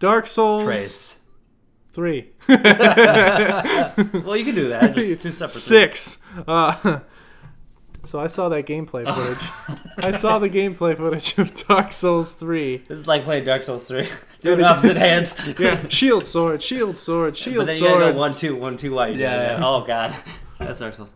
Dark Souls Trace. 3. Well, you can do that. Just 2 separate 6. So I saw that gameplay footage. I saw the gameplay footage of Dark Souls 3. This is like playing Dark Souls 3. Doing opposite hands. Yeah, shield, sword, shield, sword, shield, But then you sword. gotta go 1-2, 1-2 while you do Yeah. that. Oh, God. That's Dark Souls.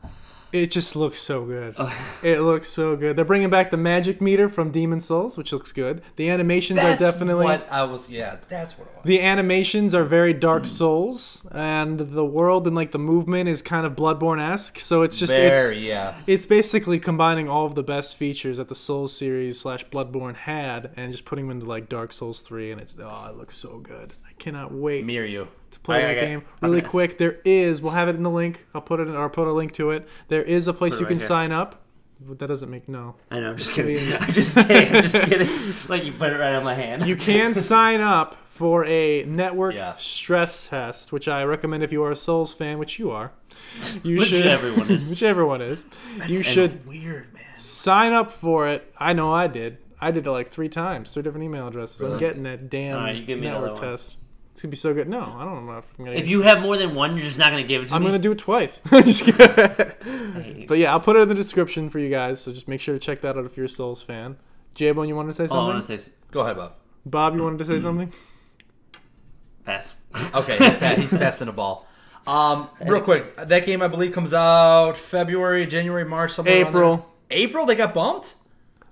It just looks so good. It looks so good. They're bringing back the magic meter from Demon Souls, which looks good. The animations are definitely... That's what it was. The animations are very Dark Souls, and the world and like the movement is kind of Bloodborne-esque. So it's just it's basically combining all of the best features that the Souls series / Bloodborne had, and just putting them into like Dark Souls 3, and it looks so good. I cannot wait Me or you? to play that game. Really quick, we'll have it in the link. I'll put a link to it. There is a place you can sign up. But that doesn't make no. I know, I'm just kidding. I'm just kidding. Like you put it right on my hand. You can sign up for a network stress test, which I recommend if you are a Souls fan, which you are. Which everyone is. You should weird, man. sign up for it. I know I did. I did it like 3 times, 3 different email addresses. Really? I'm getting that damn Alright, you give me network another one. test. It's gonna be so good. No, I don't know if I'm gonna. If you have more than one, you're just not gonna give it to me. I'm gonna do it twice. Just kidding. But yeah, I'll put it in the description for you guys. So just make sure to check that out if you're a Souls fan. J-Bone, you wanted to say something? I want to say. Go ahead, Bob. Bob, you wanted to say something? Pass. Okay, he's passing the ball. Real quick, that game I believe comes out February, January, March, somewhere around there. April? They got bumped?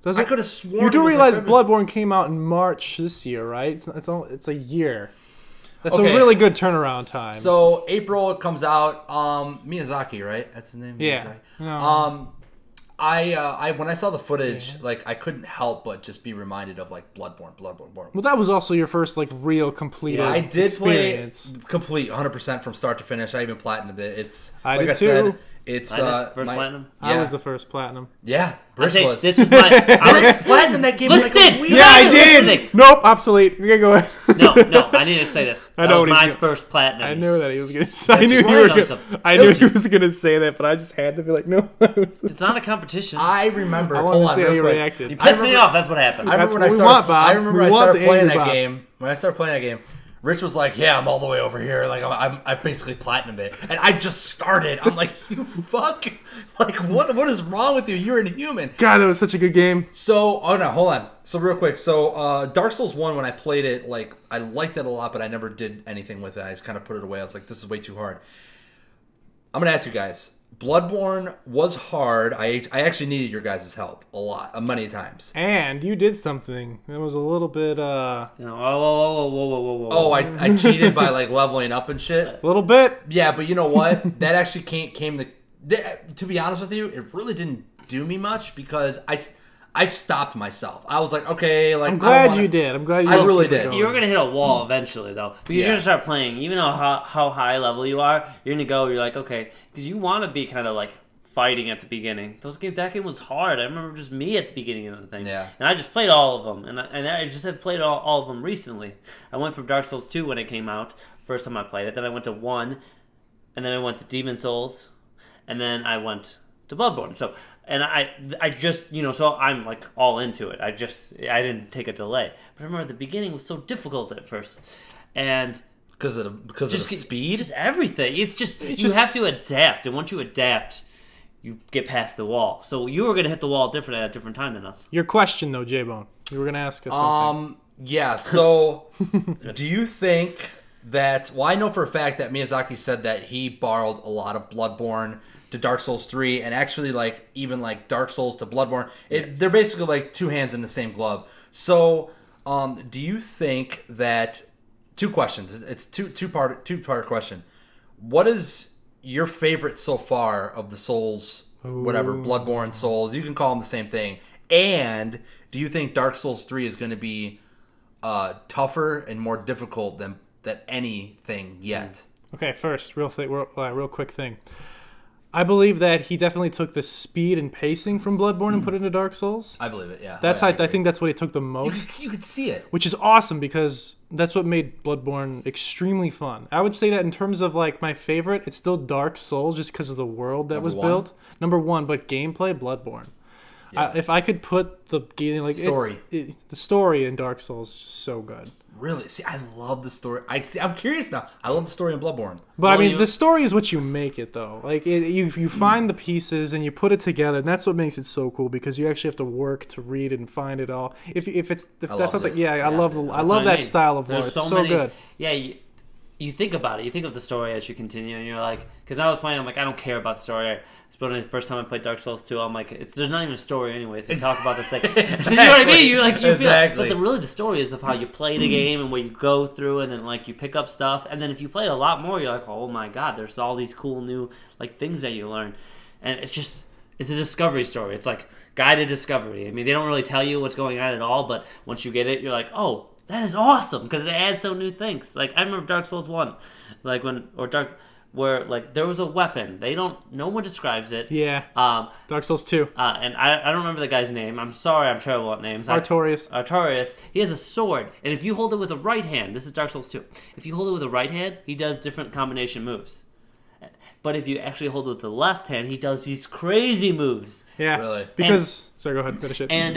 I could have sworn. You do realize Bloodborne came out in March this year, right? It's a year. That's a really good turnaround time. So April it comes out. Miyazaki, right? That's his name. Yeah. Miyazaki. No. I when I saw the footage, like I couldn't help but just be reminded of like Bloodborne. Well, that was also your first like real complete. I did experience. play complete 100% from start to finish. I even platinumed it. It's I like did I said, too. it's First platinum. Yeah. I was the first platinum. Yeah, Rich was. This was my. I was platinum that game. Listen, like a week. Yeah, I did. Nope, obsolete. You can go ahead. No, I need to say this. I know that was my first platinum. I knew that he was gonna say. I knew he was gonna say that, but I just had to be like, no. It's not a competition. I remember. I want to see how you reacted. You pissed me off. That's what happened. I remember when I started playing that game. When I started playing that game, Rich was like, "Yeah, I'm all the way over here. Like, I basically platinumed it, and I just started. I'm like, you fuck. Like, what is wrong with you? You're inhuman." God, that was such a good game. So, hold on. So, real quick. So, Dark Souls 1, when I played it, like, I liked it a lot, but I never did anything with it. I just kind of put it away. I was like, this is way too hard. I'm gonna ask you guys. Bloodborne was hard. I actually needed your guys' help a lot, many times. And you did something. It was a little bit, Whoa. Oh, I cheated by like leveling up and shit. A little bit. Yeah, but you know what? That actually came to be honest with you, it really didn't do me much because I stopped myself. I was like, okay, like I'm glad you did. I'm glad you. I really did. You're gonna hit a wall eventually, though, because you're gonna start playing. Even though how high level you are, you're gonna go. You're like, okay, because you want to be kind of like fighting at the beginning. That game was hard. I remember just me at the beginning of the thing. Yeah. And I just played all of them, and I just have played all of them recently. I went from Dark Souls 2 when it came out, first time I played it. Then I went to 1, and then I went to Demon Souls, and then I went to Bloodborne. So, and I just, so I'm like all into it. I didn't take a delay. But I remember the beginning was so difficult at first. And because of the speed? Just everything. It's just you have to adapt. And once you adapt, you get past the wall. So you were going to hit the wall at a different time than us. Your question, though, J-Bone. You were going to ask us something. Yeah, so do you think that... Well, I know for a fact that Miyazaki said that he borrowed a lot of Bloodborne to Dark Souls 3, and actually, like, even, like, Dark Souls to Bloodborne. They're basically, like, two hands in the same glove. So, do you think that... Two questions. It's two-part question. What is your favorite so far of the Souls, whatever, Bloodborne, Souls? You can call them the same thing. And do you think Dark Souls 3 is going to be tougher and more difficult than anything yet? Okay, first, real quick thing. I believe that he definitely took the speed and pacing from Bloodborne and put it into Dark Souls. I believe it, yeah. I think that's what he took the most. You could see it. Which is awesome because that's what made Bloodborne extremely fun. I would say that in terms of like my favorite, it's still Dark Souls just because of the world that was built. Number one, but gameplay, Bloodborne. Yeah. If I could put the game, like story. The story in Dark Souls is just so good. Really? See, I love the story. I'm curious now. I love the story in Bloodborne. But I mean, the story is what you make it, though. Like, you find the pieces and you put it together, and that's what makes it so cool because you actually have to work to read it and find it all. If that's something, I love that style of art. It's so good. Yeah. You think about it. You think of the story as you continue, and you're like, because I was playing, I'm like, I don't care about the story. But the first time I played Dark Souls 2, I'm like, there's not even a story anyways. They talk about this like, exactly. You know what I mean? You feel, but really the story is of how you play the game and where you go through, and then like you pick up stuff, and then if you play it a lot more, you're like, oh my god, there's all these cool new like things that you learn, and it's a discovery story. It's like guided discovery. I mean, they don't really tell you what's going on at all, but once you get it, you're like, oh, that is awesome because it adds some new things. Like I remember Dark Souls 1, like where like there was a weapon. No one describes it. Yeah. Dark Souls 2. And I don't remember the guy's name. I'm sorry, I'm terrible at names. Artorias. He has a sword, and if you hold it with the right hand, this is Dark Souls 2. If you hold it with the right hand, he does different combination moves. But if you actually hold it with the left hand, he does these crazy moves. Yeah. Really? Because sorry, go ahead, finish it. And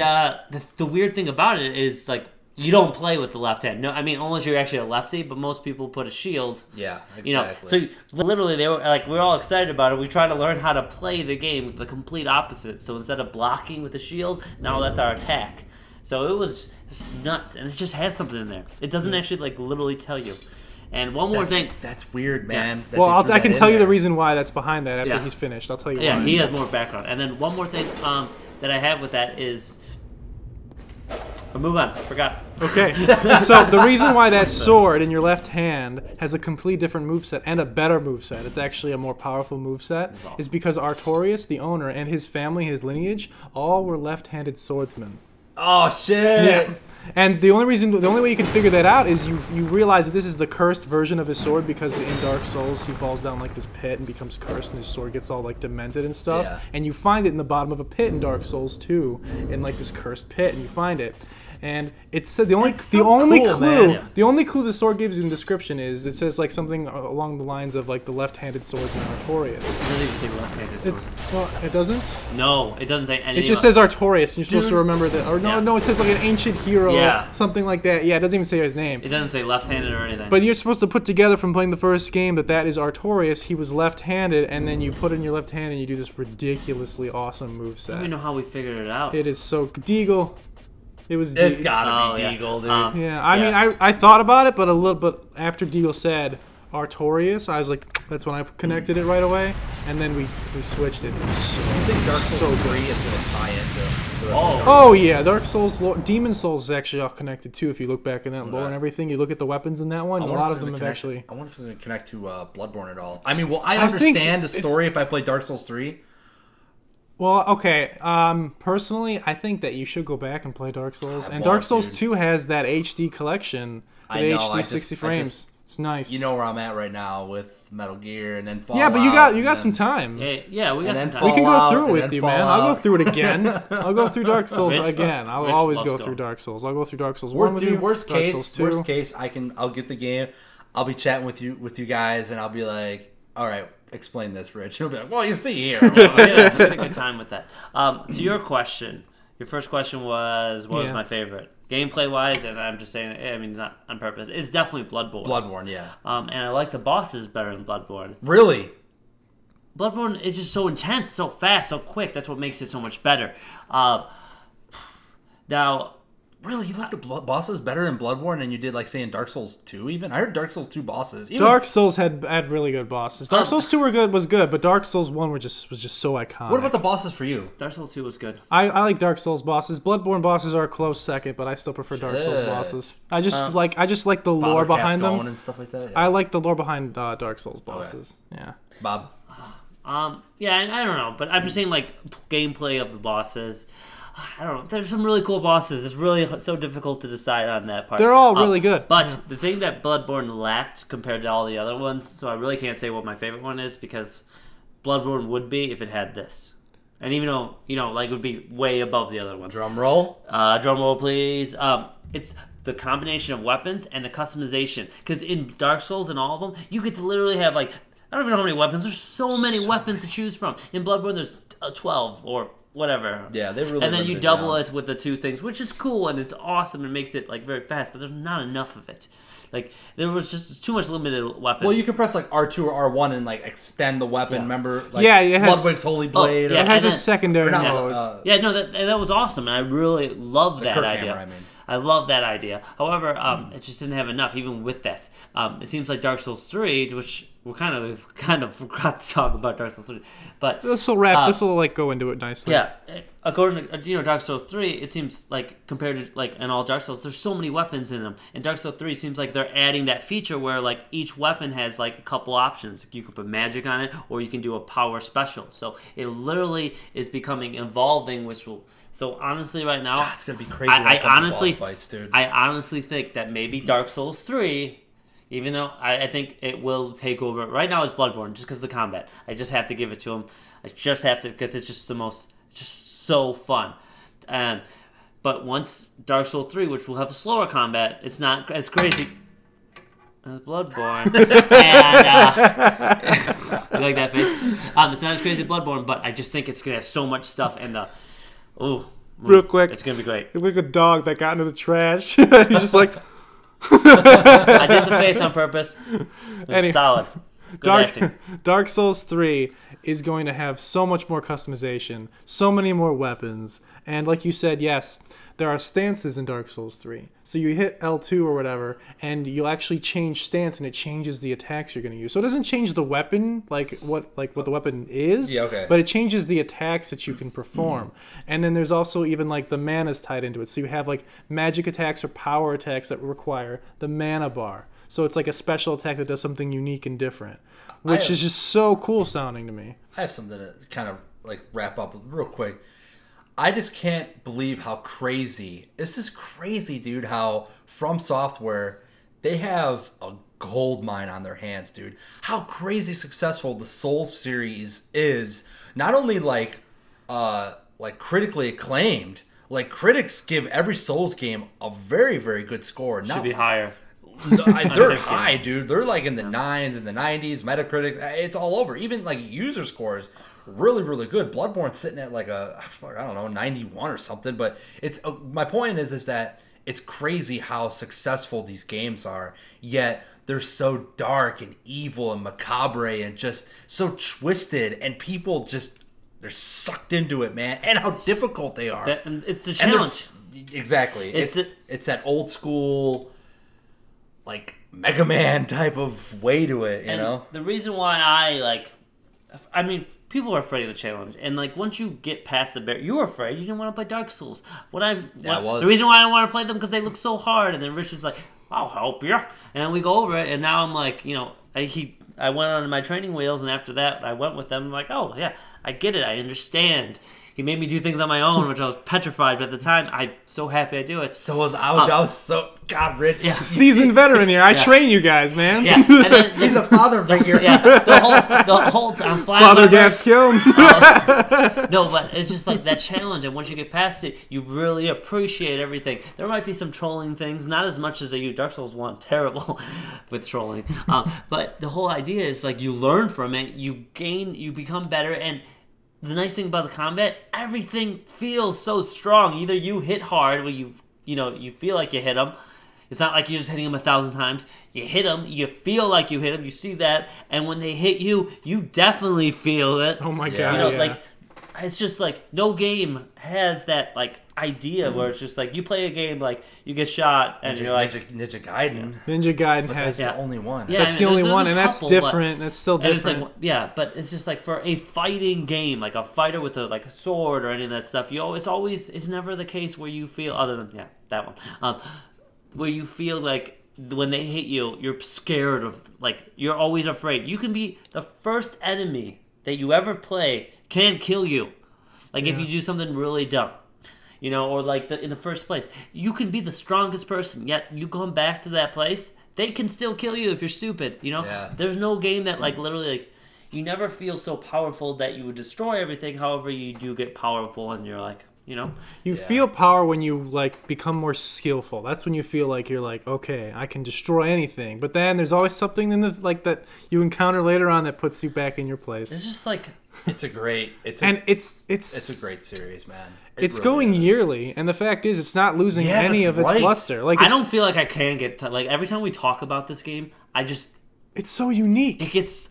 the weird thing about it is like you don't play with the left hand. No, I mean unless you're actually a lefty, but most people put a shield. Yeah, exactly. You know, so literally they were like, we're all excited about it. We tried to learn how to play the game the complete opposite. So instead of blocking with the shield, now that's our attack. So it was nuts, and it just had something in there. It doesn't actually like literally tell you. And one more thing. That's weird, man. Yeah. Well, I can tell you the reason why that's behind that after he's finished. I'll tell you why. Yeah, he has more background. And then one more thing that I have with that is. I'll move on. I forgot. Okay. So the reason why that sword in your left hand has a complete different moveset and a better moveset, it's actually a more powerful moveset, awesome. Is because Artorias, the owner, and his family, his lineage, all were left-handed swordsmen. Oh, shit! Yeah. And the only way you can figure that out is you realize that this is the cursed version of his sword because in Dark Souls he falls down like this pit and becomes cursed and his sword gets all like demented and stuff. Yeah. And you find it in the bottom of a pit in Dark Souls 2, in like this cursed pit, and you find it. And it said the only clue the sword gives you in the description is it says like something along the lines of like the left-handed swordsman Artorias. It doesn't even say left-handed sword. Well, it doesn't. No, it doesn't say anything. It just says Artorias. And you're supposed to remember that. Or no, it says like an ancient hero, something like that. Yeah, it doesn't even say his name. It doesn't say left-handed or anything. But you're supposed to put together from playing the first game that is Artorias. He was left-handed, and then you put it in your left hand and you do this ridiculously awesome moveset. I don't even know how we figured it out. It is so Deagle. It's gotta be Deagle, dude. I mean, I thought about it, but after Deagle said Artorias, I was like, that's when I connected it right away, and then we switched it. Do you think Dark Souls 3 is going to tie into the rest of Oh yeah, Dark Souls, Demon Souls is actually all connected too. If you look back in that lore and everything, you look at the weapons in that one. A lot of them have actually. I wonder if it's going to connect to Bloodborne at all. I mean, I understand the story if I play Dark Souls 3. Well, okay. Personally, I think that you should go back and play Dark Souls. And Dark Souls 2 has that HD collection with HD 60 frames. It's nice. You know where I'm at right now with Metal Gear and then Fallout. Yeah, but you got some time. Yeah, we got some time. We can go through it with you, man. I'll go through it again. I'll go through Dark Souls again. I'll always go through Dark Souls. I'll go through Dark Souls 1 with you. Worst case, I'll get the game. I'll be chatting with you guys, and I'll be like, all right, explain this, Rich. He'll be like, well, you see here. We had a good time with that. To your question, your first question was, what was my favorite? Gameplay-wise, and I'm just saying, I mean, not on purpose, it's definitely Bloodborne. Bloodborne, yeah. And I like the bosses better than Bloodborne. Really? Bloodborne is just so intense, so fast, so quick. That's what makes it so much better. Now... Really? You like the bosses better in Bloodborne than you did, like, say, in Dark Souls 2 even? I heard Dark Souls 2 bosses. Dark Souls had really good bosses. Dark Souls 2 was good, but Dark Souls 1 was just so iconic. What about the bosses for you? Dark Souls 2 was good. I like Dark Souls bosses. Bloodborne bosses are a close second, but I still prefer Dark Souls bosses. I just like the lore behind them. And stuff like that. Yeah. I like the lore behind Dark Souls bosses. Okay. Yeah. Bob? Yeah, I don't know, but I'm just saying, like, gameplay of the bosses... I don't know. There's some really cool bosses. It's really so difficult to decide on that part. They're all really good. But the thing that Bloodborne lacked compared to all the other ones, so I really can't say what my favorite one is because Bloodborne would be if it had this. And even though, like it would be way above the other ones. Drum roll? Drum roll, please. It's the combination of weapons and the customization. Because in Dark Souls and all of them, you get to literally have like, I don't even know how many weapons. There's so many weapons to choose from. In Bloodborne, there's 12 or whatever. Yeah, they really. And then you double it with the 2 things, which is cool and it's awesome and makes it like very fast. But there's not enough of it. Like there was just too much limited weapons. Well, you can press like R2 or R1 and like extend the weapon. Remember, like it has, Ludwig's Holy Blade. It has a secondary mode. That was awesome, and I really love that idea. Hammer, I love that idea. However, it just didn't have enough. Even with that, it seems like Dark Souls 3, which we've kind of forgot to talk about Dark Souls 3, but this will wrap. This will like go into it nicely. Yeah, according to Dark Souls 3, it seems like compared to like in all Dark Souls, there's so many weapons in them. And Dark Souls 3 seems like they're adding that feature where like each weapon has like a couple options. You could put magic on it, or you can do a power special. So it literally is evolving, which will. So honestly, right now, God, it's gonna be crazy. I honestly, boss fights, dude. I honestly think that maybe Dark Souls 3, even though I think it will take over. Right now, it's Bloodborne just because of the combat. I just have to give it to him. I just have to because it's just just so fun. But once Dark Souls 3, which will have a slower combat, it's not as crazy as Bloodborne. And you like that face? It's not as crazy as Bloodborne, but I just think it's gonna have so much stuff and the. Real quick, it's gonna be great. You're like a dog that got into the trash. He's just like. I did the face on purpose. Solid. Good Dark Souls 3 is going to have so much more customization, so many more weapons, and like you said, yes, there are stances in Dark Souls 3. So you hit L2 or whatever, and you'll actually change stance, and it changes the attacks you're going to use. So it doesn't change the weapon, like what the weapon is, but it changes the attacks that you can perform. And then there's also even like the mana's tied into it. So you have like magic attacks or power attacks that require the mana bar. So it's like a special attack that does something unique and different, which is just so cool sounding to me. I have something to kind of like wrap up real quick. I just can't believe how crazy. This is crazy, dude, how From Software, they have a gold mine on their hands, dude. How crazy successful the Souls series is. Not only like critically acclaimed, like critics give every Souls game a very, very good score. Should be higher. They're high, dude. They're like in the 9s and the 90s. Metacritic, it's all over. Even like user scores, really, really good. Bloodborne's sitting at like a, I don't know, 91 or something. But it's my point is that it's crazy how successful these games are. Yet they're so dark and evil and macabre and just so twisted, and people just they're sucked into it, man. And how difficult they are. It's the challenge. Exactly. It's that old school, like Mega Man type of way to it, you know? The reason why I mean, people are afraid of the challenge, and like once you get past the barrier, you were afraid. You didn't want to play Dark Souls. The reason why I don't want to play them because they look so hard, and then Rich is like, "I'll help you," and then we go over it, and now I'm like, I went on my training wheels, and after that, I went with them. I'm like, "Oh yeah, I get it. I understand." He made me do things on my own, which I was petrified. But at the time, I'm so happy I do it. So was I. I was so Rich. Yeah. Seasoned veteran here. I train you guys, man. Yeah, and then, he's a father figure. Yeah, the whole I'm flying. Father Gascon. No, but it's just like that challenge, and once you get past it, you really appreciate everything. There might be some trolling things, not as much as they do. Dark Souls 1, terrible with trolling. But the whole idea is like you learn from it, you become better, and the nice thing about the combat, everything feels so strong. Either you hit hard, where you feel like you hit them. It's not like you're just hitting them 1,000 times. You hit them, you feel like you hit them. You see that, and when they hit you, you definitely feel it. Oh my god! Like it's just like no game has that like idea where it's just like you play a game like you get shot and you're like Ninja Gaiden. Ninja Gaiden has the only one. Yeah, that's the only one, and that's different. That's still different. It's like, but it's just like for a fighting game, like a fighter with a sword or any of that stuff. It's never the case where you feel other than that one, where you feel like when they hit you, you're scared of you're always afraid. You can be the first enemy that you ever play can kill you, if you do something really dumb. Or in the first place, you can be the strongest person, yet you come back to that place, they can still kill you if you're stupid. There's no game that literally you never feel so powerful that you would destroy everything. However, you do get powerful, and you're like, You feel power when you like become more skillful. That's when you feel like you're like, okay, I can destroy anything. But then there's always something in the like that you encounter later on that puts you back in your place. It's just like it's a great great series, man. It's really going yearly, and the fact is, it's not losing any of its luster. Like I don't feel like I can get like every time we talk about this game, it's so unique.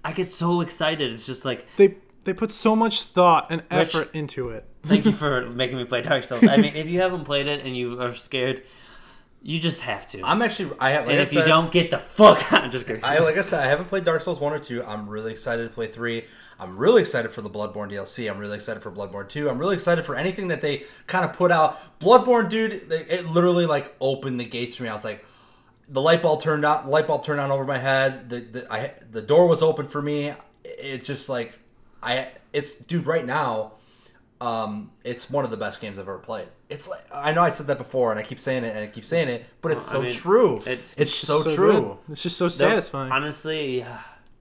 I get so excited. It's just like they put so much thought and effort into it. Thank you for making me play Dark Souls. I mean, if you haven't played it and you are scared, you just have to. If you don't, get the fuck out. I'm just kidding. Like I said, I haven't played Dark Souls 1 or 2. I'm really excited to play 3. I'm really excited for the Bloodborne DLC. I'm really excited for Bloodborne 2. I'm really excited for anything that they kind of put out. Bloodborne, dude, it literally like opened the gates for me. I was like, the light bulb turned on over my head. The door was open for me. It's just like dude, right now, it's one of the best games I've ever played. It's like, I know I said that before, and I keep saying it, but it's true. It's so true. Good. It's just so satisfying. Honestly,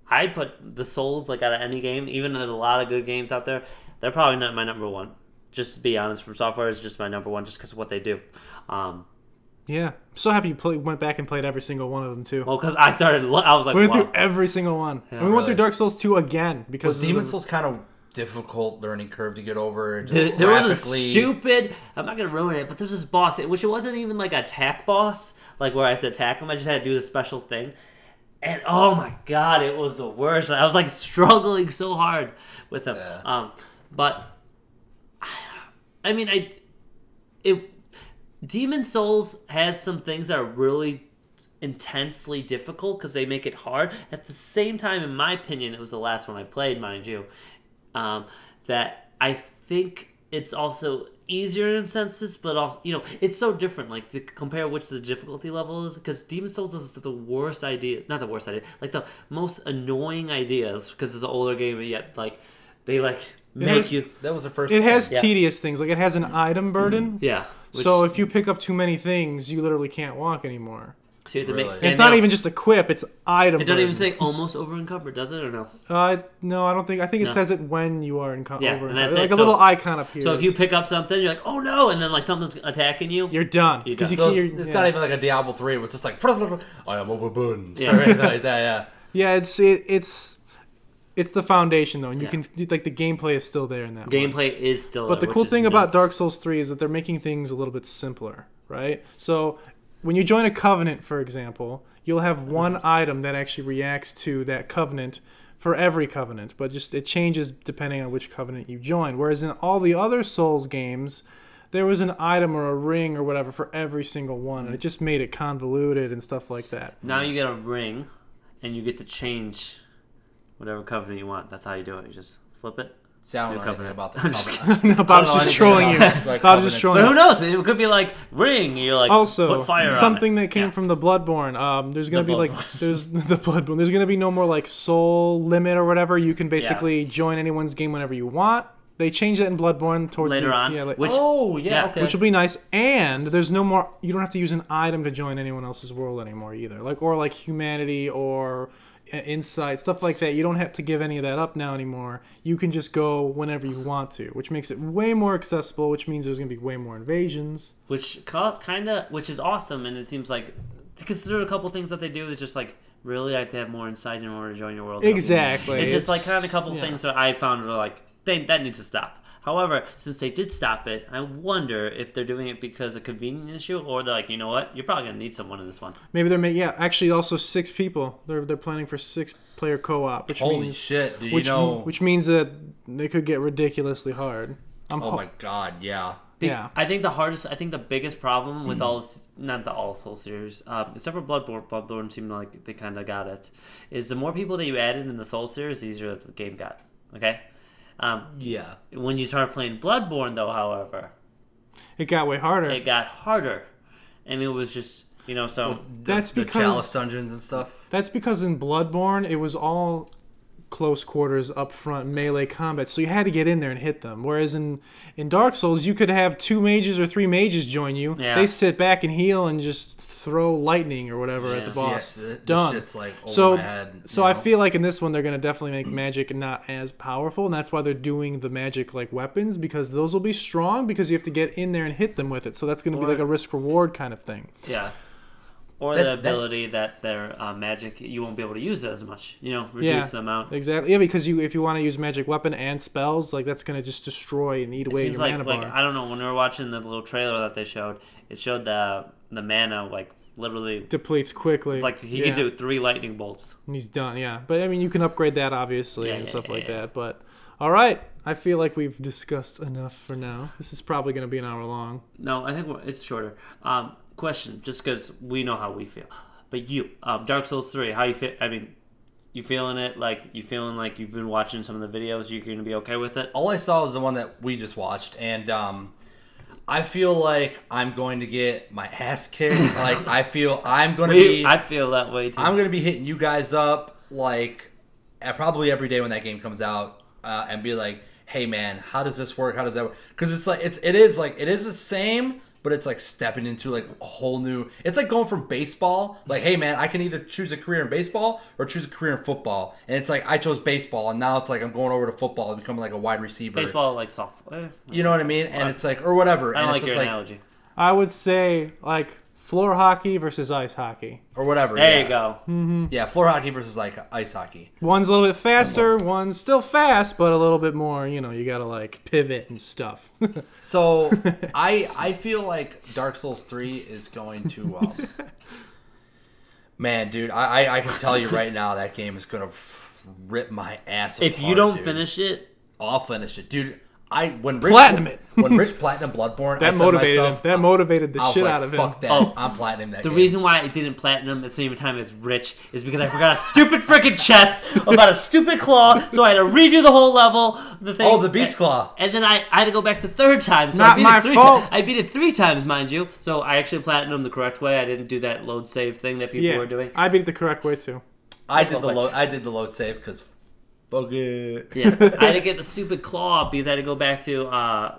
I put the Souls like out of any game, even though there's a lot of good games out there. They're probably not my number one. Just to be honest, From Software is just my number one, just because of what they do. Yeah, I'm so happy you went back and played every single one of them too. Well, because I was like, we went through every single one. Yeah, and we went through Dark Souls 2 again because Demon Souls kind of difficult learning curve to get over. There was a stupid. I'm not gonna ruin it, but there's this boss, which it wasn't even like an attack boss, like where I have to attack him. I just had to do the special thing, and oh my god, it was the worst. I was like struggling so hard with him. Yeah. But I mean, Demon Souls has some things that are really intensely difficult because they make it hard. At the same time, in my opinion, it was the last one I played, mind you, that I think it's also easier in senses, but also, it's so different. Like, to compare which the difficulty level is, because Demon Souls is the worst idea, not the worst idea, like the most annoying ideas, because it's an older game, but yet, like, they, like, make you... That was the first It has tedious things. Like, it has an item burden. Yeah. So if you pick up too many things, you literally can't walk anymore. So you have to Really? It's not even just equip, it's item It doesn't burden. even say almost over encumbered, does it, or no? No, I don't think. I think it says it when you are over and encumbered. that's Like it. a little icon appears. So if you pick up something, you're like, oh no, and then like something's attacking you. You're done. You're done. So it's not even like a Diablo 3 where it's just like, I am overburdened. Yeah. Right, like that, yeah, it's the foundation though, and you can like the gameplay is still there in that. Gameplay is still But there, the cool thing about nuts. Dark Souls 3 is that they're making things a little bit simpler, right? So when you join a covenant, for example, you'll have one item that actually reacts to that covenant for every covenant, but just it changes depending on which covenant you join. Whereas in all the other Souls games, there was an item or a ring or whatever for every single one, and it just made it convoluted and stuff like that. Now you get a ring, and you get to change whatever covenant you want. That's how you do it. You just flip it. See, I don't know anything about the covenant. No, Bob's just trolling you. Bob's just trolling you. But who knows? It could be like ring. You're like, also, put fire something on it. that came from the Bloodborne. There's gonna be like there's the Bloodborne. There's gonna be no more like soul limit or whatever. You can basically join anyone's game whenever you want. They changed that in Bloodborne towards later on. Yeah, which will be nice. And there's no more. You don't have to use an item to join anyone else's world anymore either. Like humanity or insight, stuff like that. You don't have to give any of that up now anymore. You can just go whenever you want to, which makes it way more accessible, which means there's going to be way more invasions. Which is awesome, and it seems like, because there are a couple things that they do is just like, really, I have to have more insight in order to join your world. Exactly. It's just like kind of a couple things that I found were like, that needs to stop. However, since they did stop it, I wonder if they're doing it because of a convenience issue, or they're like, you know what, you're probably gonna need someone in this one. Maybe they're actually also 6 people. They're planning for 6-player co-op. Holy shit! Which means that they could get ridiculously hard. My god! Yeah. I think the biggest problem with all Soul series, except for Bloodborne seemed like they kind of got it, is the more people that you added in the Soul series, the easier the game got. Okay. When you start playing Bloodborne, though, however, it got way harder. It got harder, and it was just that's because the Chalice dungeons and stuff. That's because in Bloodborne it was all close quarters, up front, melee combat. So you had to get in there and hit them. Whereas in Dark Souls, you could have 2 mages or 3 mages join you. Yeah. They sit back and heal and just throw lightning or whatever at the boss. Done. Shit's like so I feel like in this one they're gonna definitely make magic not as powerful, and that's why they're doing the magic like weapons, because those will be strong because you have to get in there and hit them with it. So that's gonna be like a risk reward kind of thing. Yeah. Or the ability that their magic, you won't be able to use it as much. Reduce the amount. Exactly. Yeah, because if you want to use magic weapon and spells, like that's gonna just destroy and eat away your mana bar. I don't know. When we were watching the little trailer that they showed, it showed the mana like literally depletes quickly. Like he could do 3 lightning bolts. And he's done. Yeah, but I mean you can upgrade that obviously and stuff like that. But all right, I feel like we've discussed enough for now. This is probably gonna be an hour long. No, I think it's shorter. Question, just because we know how we feel, but you, Dark Souls 3, how you feel? I mean, you feeling it? Like you feeling like you've been watching some of the videos? You're gonna be okay with it? All I saw was the one that we just watched, and I feel like I'm going to get my ass kicked. Like I feel I'm going to be. I feel that way too. I'm going to be hitting you guys up like probably every day when that game comes out, and be like, "Hey man, how does this work? How does that work?" Because it's like it is the same. But it's like stepping into like a whole new... It's like going from baseball. Like, hey, man, I can either choose a career in baseball or choose a career in football. And it's like I chose baseball, and now it's like I'm going over to football and becoming like a wide receiver. Baseball, like softball. You know what I mean? And it's like... Or whatever. I don't and like your analogy. I would say like floor hockey versus ice hockey. Or whatever. There you go. Mm-hmm. Yeah, floor hockey versus like ice hockey. One's a little bit faster. One's still fast, but a little bit more, you got to like pivot and stuff. So I feel like Dark Souls 3 is going to... man, dude, I can tell you right now that game is going to rip my ass apart, if you don't finish it... I'll finish it. Dude, when Rich platinum Bloodborne, that motivated the shit out of him. Fuck that! I'm platinum that. The reason why I didn't platinum at the same time as Rich is because I forgot a stupid freaking chest about a stupid claw, so I had to redo the whole level. The beast claw, and then I had to go back the 3rd time. So Not my fault. I beat it 3 times, mind you. So I actually platinumed the correct way. I didn't do that load save thing that people were doing. I beat it the correct way too. I did the load save because. Okay. Yeah, I had to get the stupid claw because I had to go back to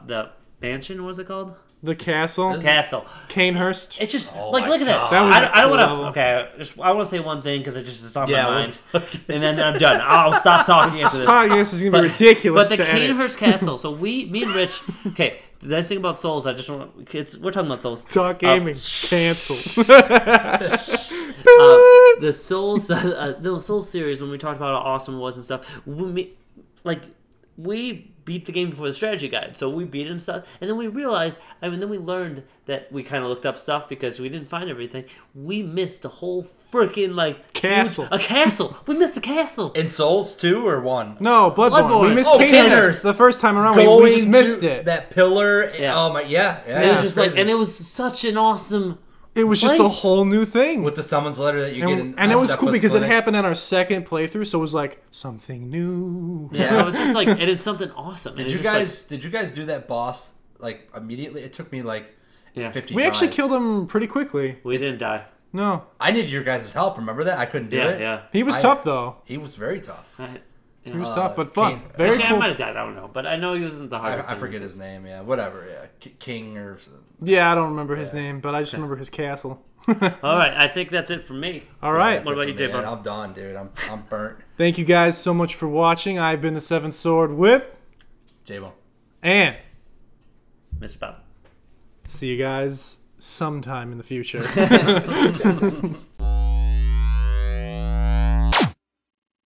the mansion. What was it called? The castle. Castle. Canehurst. It's just look at that. I don't want to. Okay, I want to say one thing because it just is on my mind, and then I'm done. I'll stop talking after this. Podcast is gonna be ridiculous. But the Canehurst Castle. So me and Rich. Okay, the nice thing about Souls, we're talking about Souls. Talk gaming canceled. The Souls, the Souls series, when we talked about how awesome it was and stuff, we beat the game before the strategy guide, so we beat it and stuff, and then we realized, then we learned that we kind of looked up stuff because we didn't find everything. We missed a whole freaking castle. A castle. We missed a castle. In Souls 2 or 1? No, Bloodborne. We missed Canehurst the first time around. We just missed it. That pillar. Yeah. Oh my, yeah. It was just and it was such an awesome. It was just a whole new thing. With the summons letter that you get in. And it was cool because it happened on our 2nd playthrough, so it was like something new. Yeah, it was just and it's something awesome. Did you guys do that boss immediately? It took me 50 We actually killed him pretty quickly. We didn't die. No. I needed your guys' help, remember that? I couldn't do it. Yeah. He was tough though. He was very tough. He was tough, but fun. Very cool. I might have died. I don't know, but I know he wasn't the hardest. I forget his name. Yeah, whatever. Yeah, King or. Yeah, I don't remember his name, but I just remember his castle. All right, I think that's it for me. All right. What about you, J-Bone? I'm done, dude. I'm burnt. Thank you guys so much for watching. I've been the Seventh Sword with J-Bone and Mr. Bob. See you guys sometime in the future.